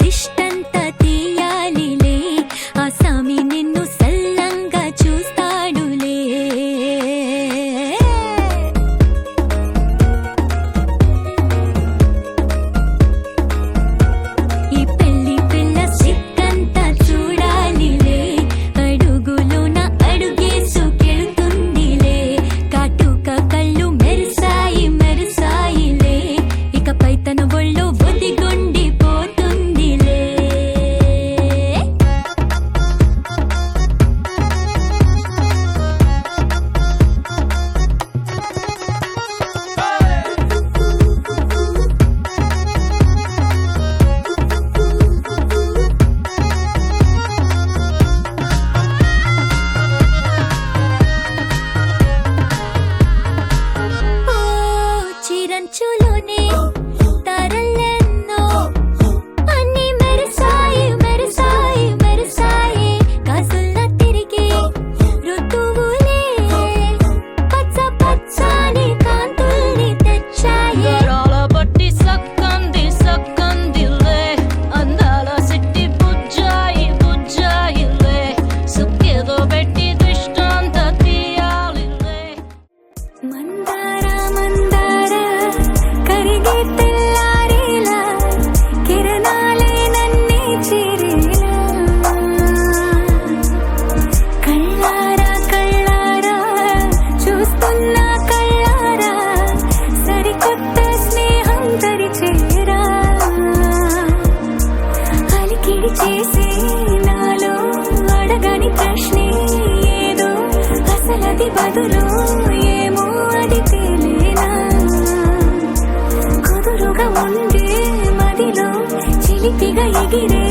దిష్టంతా తీయాలిలే ఆ సామి నిన్ను సల్లంగా చూస్తాడులే ఈ పెళ్లి పిల్ల సిక్కంతా చూడాలిలే అడుగులోన అడుగేసుకెళ్తుందిలే కాటుక కళ్ళు మెరిసాయి మెరిసాయిలే ఇకపై తన ఒళ్ళు ఒదిగొండిపోతుందిలే ఓ చిరంచులోనే తారలెన్నో అన్ని మెరిసాయి మెరిసాయి మెరిసాయి కాసుల్లా తిరిగి ఋతువులే పచ్చ పచ్చని కాంతుల్ని తెచ్చాయి గరాల బట్టి సక్కంది సక్కందిలే అందాల సిట్టి బుజ్జాయి బుజ్జాయిలే సుక్కేదో పెట్టి దిష్టంతా తీయాలిలే మందార మందార కరిగే తెల్లారేలా కిరణాలే నన్నే చేరేలా కళ్ళారా కళ్ళారా చూస్తున్నా కళ్ళారా సరికొత్త స్నేహం దరిచేరా అలికిడి చేసే నాలో అడగని ప్రశ్నే ఏదో అసలది బదులు ఏమో అది తేలేనా కుదురుగా ఉండే మదిలో చిలిపిగా ఎగిరే